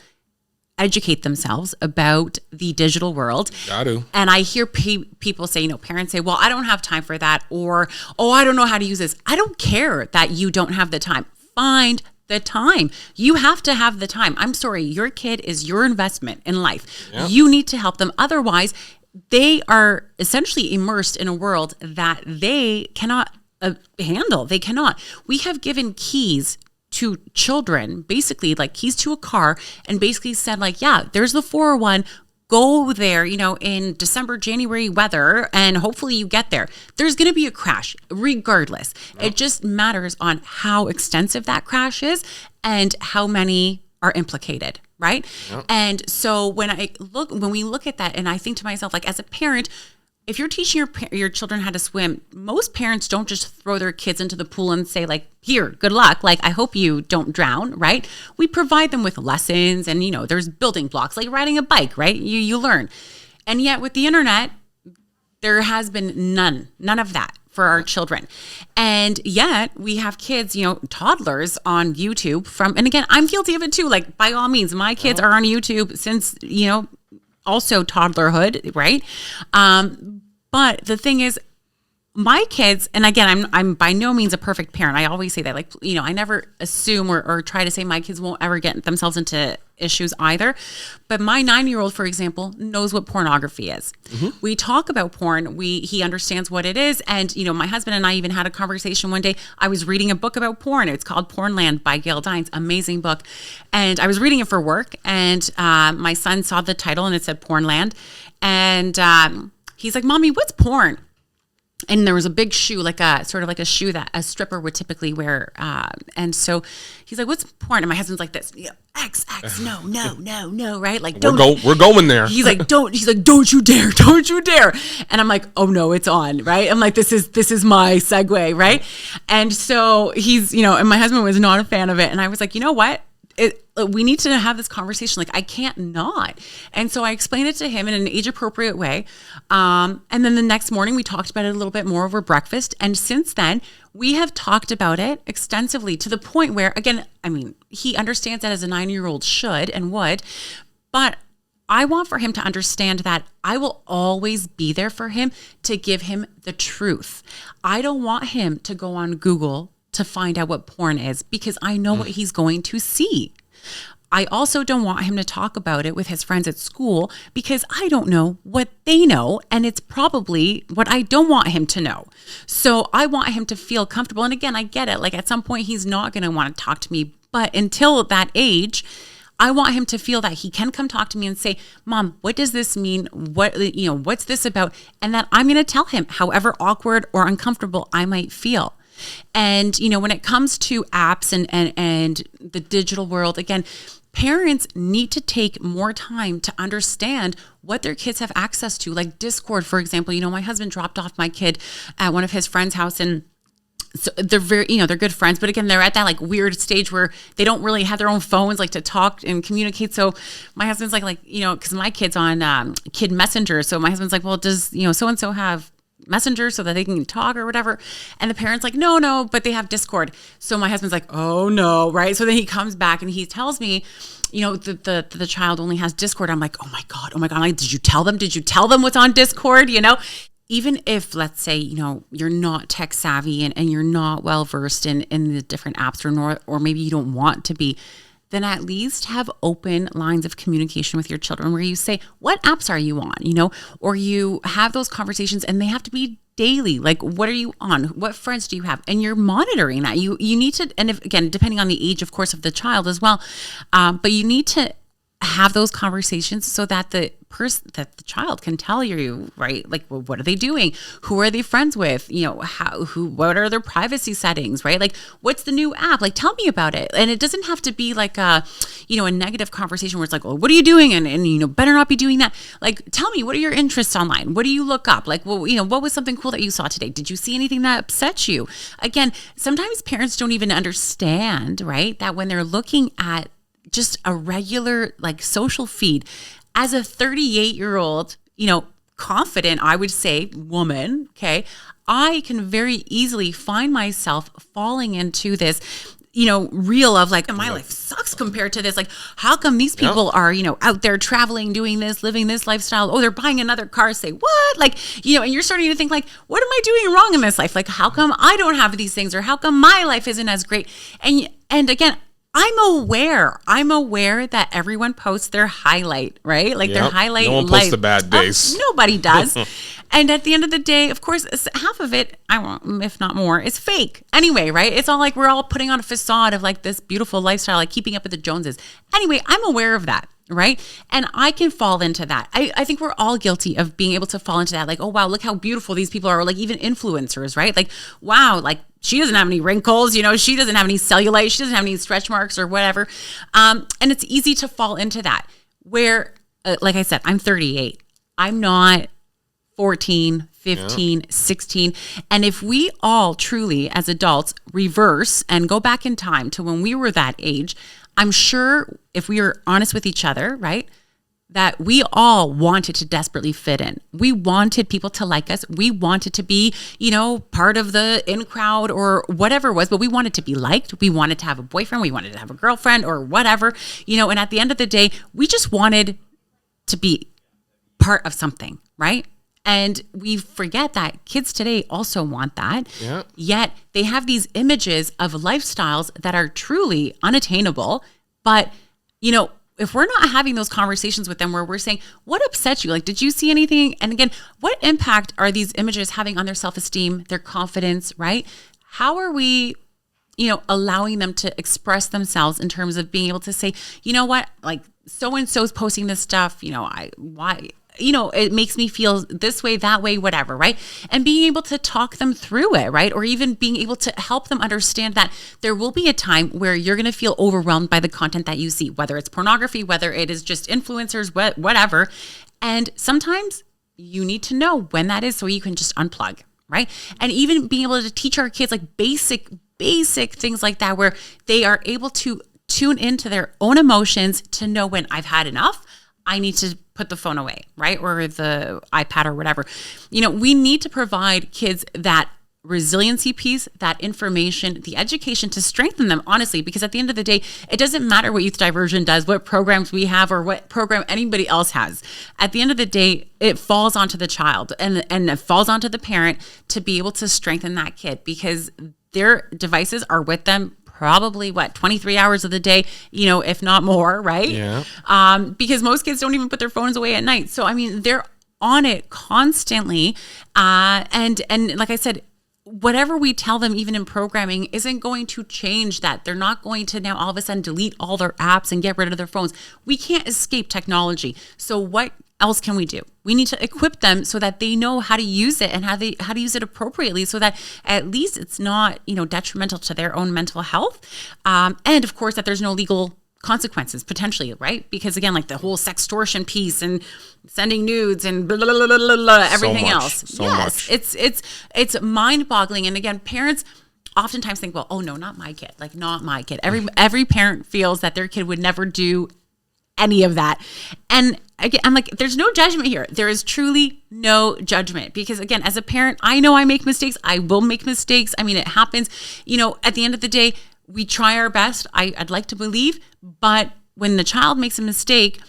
educate themselves about the digital world. Got to. And I hear people say, parents say, well, I don't have time for that, or, oh, I don't know how to use this. I don't care that you don't have the time. Find the time. You have to have the time. I'm sorry, your kid is your investment in life. Yep. You need to help them. Otherwise, they are essentially immersed in a world that they cannot handle. They cannot. We have given keys to children, basically like keys to a car, and basically said like, yeah, there's the 401. Go there, in December, January weather, and hopefully you get there. There's going to be a crash regardless. Yep. It just matters on how extensive that crash is and how many are implicated. Right. Yep. And so when we look at that, and I think to myself, like, as a parent, if you're teaching your children how to swim, most parents don't just throw their kids into the pool and say like, here, good luck. Like, I hope you don't drown. Right. We provide them with lessons, and, there's building blocks like riding a bike. Right. You learn. And yet with the internet, there has been none of that for our children. And yet we have kids, toddlers on YouTube and again, I'm guilty of it too. Like, by all means, my kids are on YouTube since, also toddlerhood. Right. But the thing is, my kids, and again, I'm by no means a perfect parent. I always say that, like, I never assume or try to say my kids won't ever get themselves into issues either. But my 9-year-old, for example, knows what pornography is. Mm-hmm. We talk about porn. He understands what it is. And, my husband and I even had a conversation one day. I was reading a book about porn. It's called Pornland by Gail Dines. Amazing book. And I was reading it for work. And my son saw the title and it said Pornland. And he's like, Mommy, what's porn? And there was a big shoe, like a sort of like a shoe that a stripper would typically wear. And so he's like, what's porn? And my husband's like this, X, no, right? Like, we're going there. He's like, don't you dare. And I'm like, oh no, it's on, right? I'm like, this is my segue, right? And so he's, and my husband was not a fan of it. And I was like, you know what? We need to have this conversation. Like, I can't not. And so I explained it to him in an age appropriate way. And then the next morning we talked about it a little bit more over breakfast. And since then we have talked about it extensively to the point where, again, he understands that as a 9-year-old should and would, but I want for him to understand that I will always be there for him to give him the truth. I don't want him to go on Google to find out what porn is, because I know what he's going to see. I also don't want him to talk about it with his friends at school, because I don't know what they know, and it's probably what I don't want him to know. So I want him to feel comfortable. And again, I get it. Like, at some point he's not going to want to talk to me, but until that age, I want him to feel that he can come talk to me and say, Mom, what does this mean? What's this about? And that I'm going to tell him, however awkward or uncomfortable I might feel. And, when it comes to apps and the digital world, again, parents need to take more time to understand what their kids have access to, like Discord, for example. My husband dropped off my kid at one of his friend's house, and so they're very, they're good friends. But again, they're at that like weird stage where they don't really have their own phones, like, to talk and communicate. So my husband's like, because my kid's on Kid Messenger. So my husband's like, well, does, so-and-so have Messenger so that they can talk or whatever? And the parent's like, no, but they have Discord. So my husband's like, oh no, right? So then he comes back and he tells me, the child only has Discord. I'm like, oh my God. I'm like, did you tell them what's on Discord? Even if, let's say, you're not tech savvy and you're not well versed in the different apps, or maybe you don't want to be, then at least have open lines of communication with your children where you say, what apps are you on? Or you have those conversations, and they have to be daily. Like, what are you on? What friends do you have? And you're monitoring that. You need to, and if, again, depending on the age, of course, of the child as well, but you need to have those conversations so that the child can tell you, right? Like, well, what are they doing? Who are they friends with? What are their privacy settings, right? Like, what's the new app? Like, tell me about it. And it doesn't have to be like a negative conversation where it's like, well, what are you doing? And better not be doing that. Like, tell me, what are your interests online? What do you look up? Like, well, what was something cool that you saw today? Did you see anything that upset you? Again, sometimes parents don't even understand, right? That when they're looking at just a regular like social feed, as a 38-year-old, confident, I would say, woman, okay, I can very easily find myself falling into this, reel of like, my life sucks compared to this. Like, how come these people are, out there traveling, doing this, living this lifestyle? Oh, they're buying another car. Say what? Like, and you're starting to think like, what am I doing wrong in this life? Like, how come I don't have these things, or how come my life isn't as great? And again, I'm aware that everyone posts their highlight, right? Like their highlight. No one posts the bad days. Nobody does. And at the end of the day, of course, half of it, if not more, is fake anyway, right? It's all like we're all putting on a facade of like this beautiful lifestyle, like keeping up with the Joneses. Anyway, I'm aware of that. Right. And I can fall into that. I think we're all guilty of being able to fall into that. Like, oh, wow, look how beautiful these people are. Or like even influencers, right? Like, wow, like she doesn't have any wrinkles, she doesn't have any cellulite, she doesn't have any stretch marks or whatever. And it's easy to fall into that where, like I said, I'm 38. I'm not 14, 15, 16. And if we all truly as adults reverse and go back in time to when we were that age, I'm sure if we are honest with each other, right, that we all wanted to desperately fit in. We wanted people to like us. We wanted to be, part of the in crowd or whatever it was, but we wanted to be liked. We wanted to have a boyfriend. We wanted to have a girlfriend or whatever, and at the end of the day, we just wanted to be part of something, right? And we forget that kids today also want that. Yeah. Yet they have these images of lifestyles that are truly unattainable. But, if we're not having those conversations with them where we're saying, what upset you? Like, did you see anything? And again, what impact are these images having on their self-esteem, their confidence, right? How are we, allowing them to express themselves in terms of being able to say, you know what, like so-and-so's posting this stuff, why? It makes me feel this way, that way, whatever, right? And being able to talk them through it, right? Or even being able to help them understand that there will be a time where you're going to feel overwhelmed by the content that you see, whether it's pornography, whether it is just influencers, whatever. And sometimes you need to know when that is so you can just unplug, right? And even being able to teach our kids like basic things like that, where they are able to tune into their own emotions to know when I've had enough, I need to put the phone away, right? Or the iPad or whatever. We need to provide kids that resiliency piece, that information, the education to strengthen them, honestly, because at the end of the day, it doesn't matter what Youth Diversion does, what programs we have, or what program anybody else has. At the end of the day, it falls onto the child and it falls onto the parent to be able to strengthen that kid, because their devices are with them probably 23 hours of the day, if not more, right? Yeah. Because most kids don't even put their phones away at night. So, they're on it constantly. And like I said, whatever we tell them, even in programming, isn't going to change that. They're not going to now all of a sudden delete all their apps and get rid of their phones. We can't escape technology. So what else can we do? We need to equip them so that they know how to use it and how to use it appropriately, so that at least it's not, detrimental to their own mental health. And of course that there's no legal consequences potentially, right? Because again, like the whole sextortion piece and sending nudes and blah, blah, blah, blah, blah, everything else. So much. It's mind-boggling. And again, parents oftentimes think, well, oh no, not my kid. Like, not my kid. Every parent feels that their kid would never do any of that. And again, I'm like, there's no judgment here. There is truly no judgment, because again, as a parent, I know I make mistakes. I will make mistakes. It happens. At the end of the day, we try our best. I'd like to believe, but when the child makes a mistake,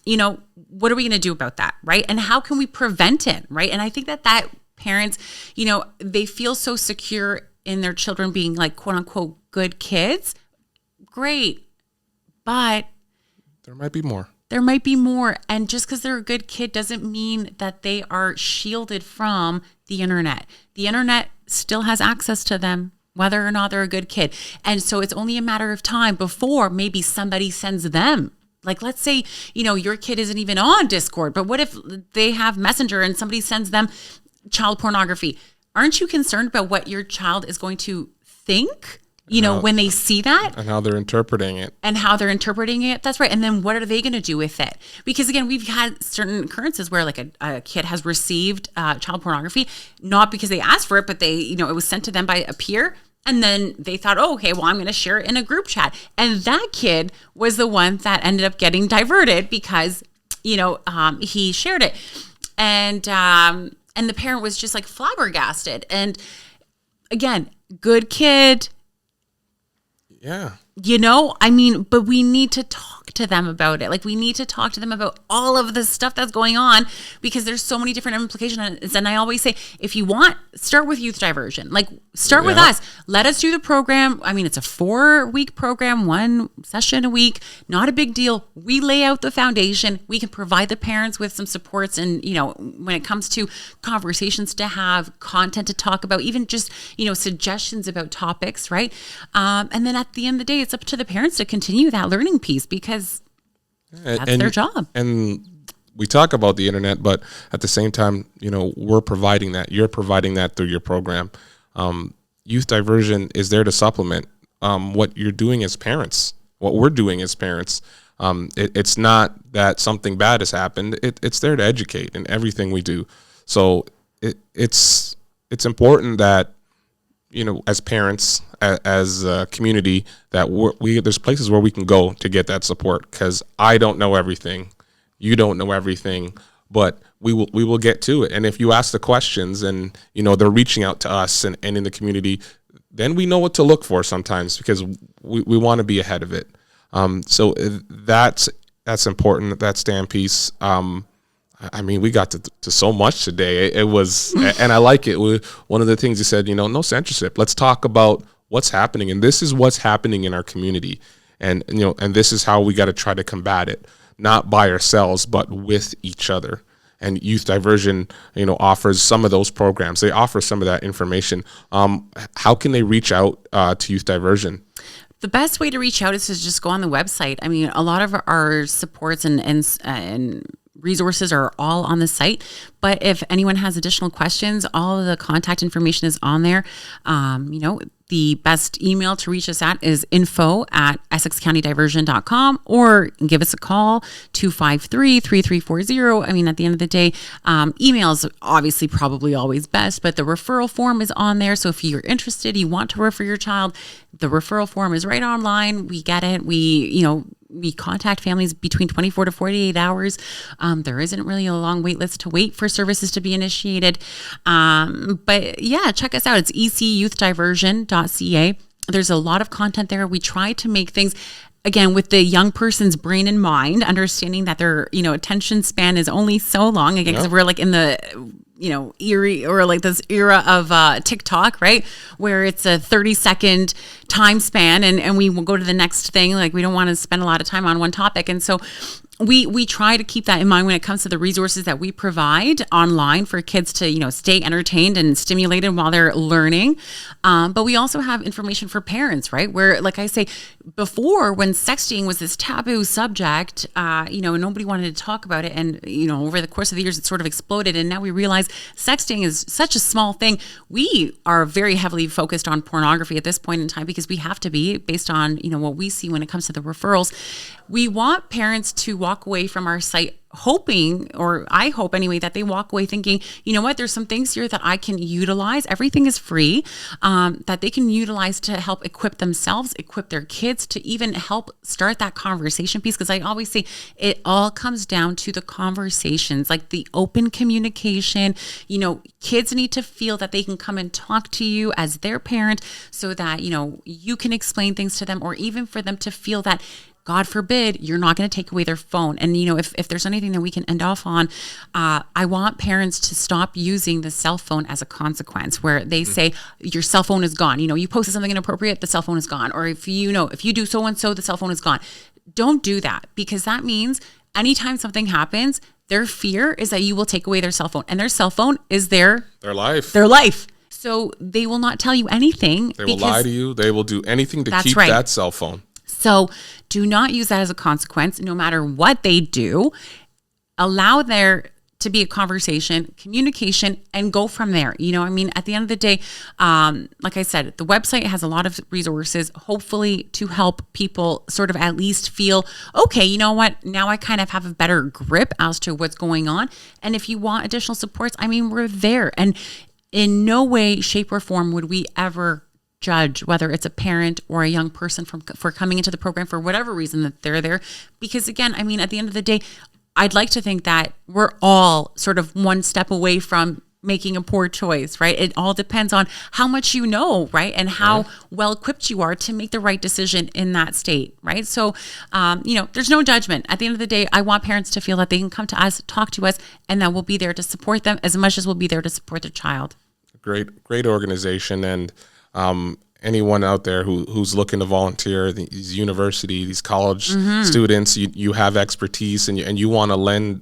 what are we going to do about that, right? And how can we prevent it, right? And I think that parents, they feel so secure in their children being like, quote unquote, good kids. Great. But there might be more. There might be more. And just because they're a good kid doesn't mean that they are shielded from the internet. The internet still has access to them, whether or not they're a good kid. And so it's only a matter of time before maybe somebody sends them Like, let's say, your kid isn't even on Discord, but what if they have Messenger and somebody sends them child pornography? Aren't you concerned about what your child is going to think, when they see that? And how they're interpreting it. That's right. And then what are they going to do with it? Because again, we've had certain occurrences where like a kid has received child pornography, not because they asked for it, but they, it was sent to them by a peer. And then they thought, oh, okay, well, I'm going to share it in a group chat. And that kid was the one that ended up getting diverted because, he shared it. And the parent was just like flabbergasted. And again, good kid. Yeah. But we need to talk to them about it. Like, we need to talk to them about all of the stuff that's going on because there's so many different implications. And I always say, if you want, start with youth diversion. Like, start with us. Let us do the program. It's a 4-week program, 1 session a week. Not a big deal. We lay out the foundation. We can provide the parents with some supports. And, when it comes to conversations to have, content to talk about, even just, suggestions about topics, right? And then at the end of the day, it's up to the parents to continue that learning piece because that's their job. And we talk about the internet, but at the same time, we're providing that. You're providing that through your program. Youth diversion is there to supplement what you're doing as parents, what we're doing as parents. It's not that something bad has happened. It's there to educate in everything we do. So it's important that, as parents, as a community, that there's places where we can go to get that support, because I don't know everything, you don't know everything, but we will get to it. And if you ask the questions and they're reaching out to us and in the community, then we know what to look for sometimes, because we want to be ahead of it. So that's important. That stand piece. We got to so much today. It was, and I like it. One of the things you said, no censorship. Let's talk about what's happening, and this is what's happening in our community, and and this is how we got to try to combat it, not by ourselves, but with each other. And Youth Diversion, offers some of those programs. They offer some of that information. How can they reach out to Youth Diversion? The best way to reach out is to just go on the website. A lot of our supports and resources are all on the site, but if anyone has additional questions, all of the contact information is on there. The best email to reach us at is info@EssexCountyDiversion.com, or give us a call, 253-3340. At the end of the day, email is obviously probably always best, but the referral form is on there. So if you're interested, you want to refer your child, the referral form is right online. We get it. We contact families between 24 to 48 hours. There isn't really a long wait list to wait for services to be initiated. But yeah, check us out. It's ecyouthdiversion.ca. There's a lot of content there. We try to make things, again, with the young person's brain in mind, understanding that their, attention span is only so long. Again, because we're like in the, eerie, or like this era of TikTok, right? Where it's a 30-second time span and we will go to the next thing. Like, we don't want to spend a lot of time on one topic. And so we try to keep that in mind when it comes to the resources that we provide online for kids to, stay entertained and stimulated while they're learning. But we also have information for parents, right? Where, like I say, before, when sexting was this taboo subject, nobody wanted to talk about it. And, over the course of the years, it sort of exploded. And now we realize sexting is such a small thing. We are very heavily focused on pornography at this point in time, because we have to be, based on, what we see when it comes to the referrals. We want parents to walk away from our site hoping, or I hope anyway, that they walk away thinking, there's some things here that I can utilize. Everything is free, that they can utilize to help equip themselves, equip their kids, to even help start that conversation piece. Because I always say it all comes down to the conversations, like the open communication. Kids need to feel that they can come and talk to you as their parent, so that, you can explain things to them, or even for them to feel that, God forbid, you're not going to take away their phone. And, if there's anything that we can end off on, I want parents to stop using the cell phone as a consequence, where they say your cell phone is gone. You posted something inappropriate, the cell phone is gone. Or if you do so-and-so, the cell phone is gone. Don't do that, because that means anytime something happens, their fear is that you will take away their cell phone, and their cell phone is their life. So they will not tell you anything. They will lie to you. They will do anything to keep that cell phone. So Do not use that as a consequence, no matter what they do. Allow there to be a conversation, communication, and go from there. At the end of the day, like I said, the website has a lot of resources, hopefully to help people sort of at least feel, okay, you know what? Now I kind of have a better grip as to what's going on. And if you want additional supports, we're there. And in no way, shape, or form would we ever judge whether it's a parent or a young person for coming into the program for whatever reason that they're there. Because again, at the end of the day, I'd like to think that we're all sort of one step away from making a poor choice, right? It all depends on how much you know, right? And how well equipped you are to make the right decision in that state, right? So, there's no judgment. At the end of the day, I want parents to feel that they can come to us, talk to us, and that we'll be there to support them as much as we'll be there to support their child. Great organization. And anyone out there who's looking to volunteer, these university, these college students, you have expertise and you want to lend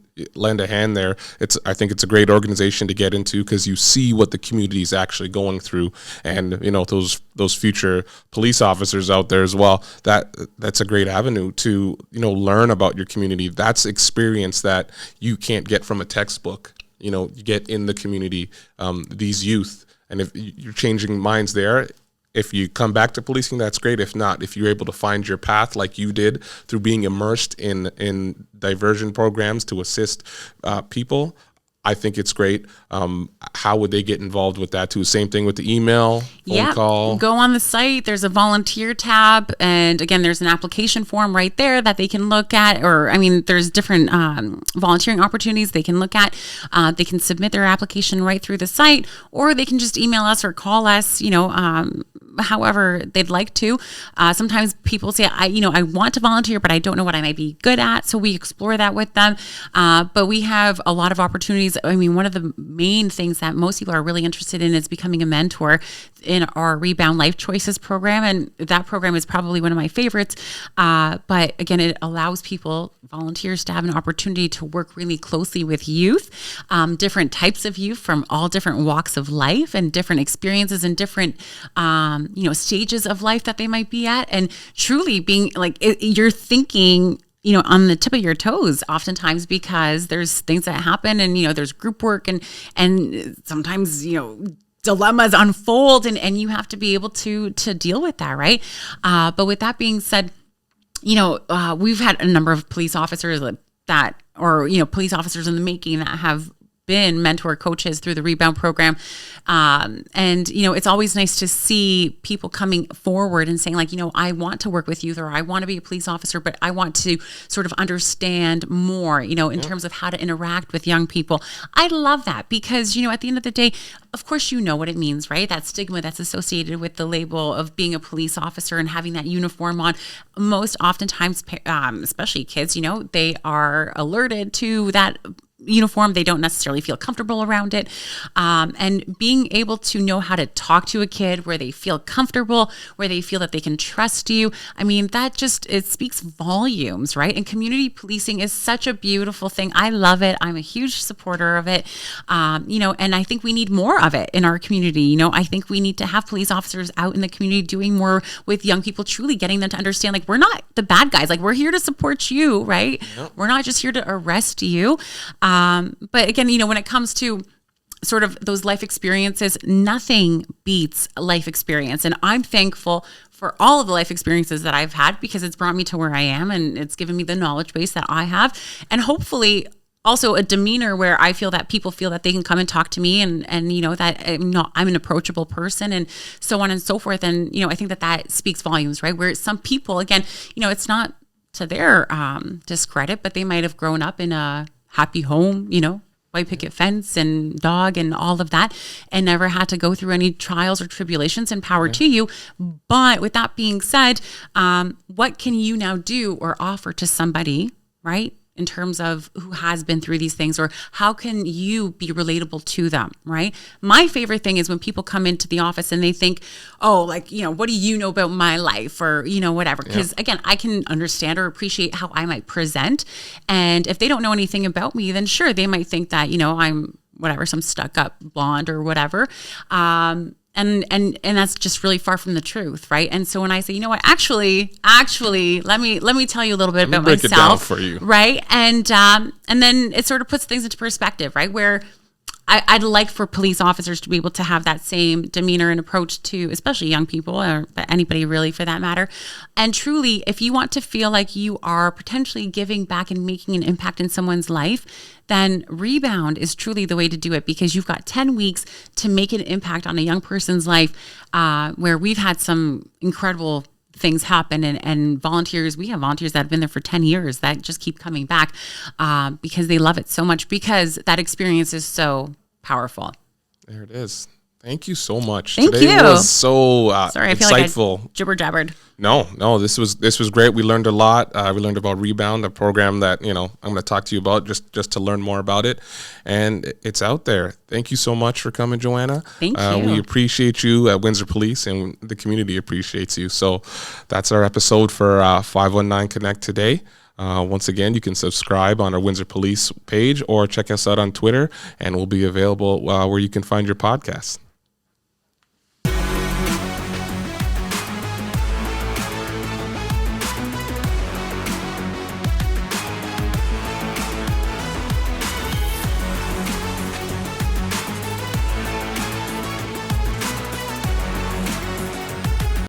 a hand there. I think it's a great organization to get into because you see what the community is actually going through, and those future police officers out there as well. That's a great avenue to learn about your community. That's experience that you can't get from a textbook. You get in the community, these youth, and if you're changing minds there. If you come back to policing, that's great. If not, if you're able to find your path like you did through being immersed in diversion programs to assist people, I think it's great. How would they get involved with that too? Same thing with the email, phone call. Go on the site. There's a volunteer tab. And again, there's an application form right there that they can look at. Or, there's different volunteering opportunities they can look at. They can submit their application right through the site, or they can just email us or call us, however they'd like to. Sometimes people say, I want to volunteer, but I don't know what I might be good at. So we explore that with them. But we have a lot of opportunities. One of the main things that most people are really interested in is becoming a mentor in our Rebound Life Choices program. And that program is probably one of my favorites. But again, it allows volunteers to have an opportunity to work really closely with youth, different types of youth from all different walks of life and different experiences and different, stages of life that they might be at. And truly being you're thinking, on the tip of your toes oftentimes, because there's things that happen and, there's group work and sometimes, dilemmas unfold and you have to be able to deal with that. Right. But with that being said, we've had a number of police officers police officers in the making that have been mentor coaches through the Rebound program. It's always nice to see people coming forward and saying I want to work with youth, or I want to be a police officer, but I want to sort of understand more, in terms of how to interact with young people. I love that because, at the end of the day, of course, what it means, right? That stigma that's associated with the label of being a police officer and having that uniform on. Most oftentimes, especially kids, they are alerted to that uniform. They don't necessarily feel comfortable around it. And being able to know how to talk to a kid where they feel comfortable, where they feel that they can trust you. It speaks volumes, right? And community policing is such a beautiful thing. I love it. I'm a huge supporter of it. And I think we need more of it in our community. I think we need to have police officers out in the community doing more with young people, truly getting them to understand, we're not the bad guys. We're here to support you, right? Yep. We're not just here to arrest you. But again, when it comes to sort of those life experiences, nothing beats life experience. And I'm thankful for all of the life experiences that I've had because it's brought me to where I am and it's given me the knowledge base that I have. And hopefully also a demeanor where I feel that people feel that they can come and talk to me and that I'm an approachable person and so on and so forth. And, I think that speaks volumes, right? Where some people, again, it's not to their discredit, but they might have grown up in a happy home, white picket fence and dog and all of that, and never had to go through any trials or tribulations, and power to you. But with that being said, what can you now do or offer to somebody, right? In terms of who has been through these things, or how can you be relatable to them, right? My favorite thing is when people come into the office and they think, what do you know about my life, or, whatever. Because again, I can understand or appreciate how I might present. And if they don't know anything about me, then sure, they might think that, I'm whatever, some stuck up blonde or whatever. And that's just really far from the truth, right? And so when I say, you know what, actually, let me tell you a little bit about break myself, it down for you. right? And then it sort of puts things into perspective, right? Where I'd like for police officers to be able to have that same demeanor and approach to, especially young people, or anybody really for that matter. And truly, if you want to feel like you are potentially giving back and making an impact in someone's life, then Rebound is truly the way to do it, because you've got 10 weeks to make an impact on a young person's life, where we've had some incredible things happen, and volunteers, we have volunteers that have been there for 10 years that just keep coming back because they love it so much, because that experience is so powerful. There it is. Thank you so much. Thank Today you. was so Sorry, I feel insightful. like I jibber-jabbered. No, this was great. We learned a lot. We learned about Rebound, a program that, I'm going to talk to you about just to learn more about it. And it's out there. Thank you so much for coming, Joanna. Thank you. We appreciate you at Windsor Police, and the community appreciates you. So that's our episode for 519 Connect today. Once again, you can subscribe on our Windsor Police page or check us out on Twitter, and we'll be available where you can find your podcast.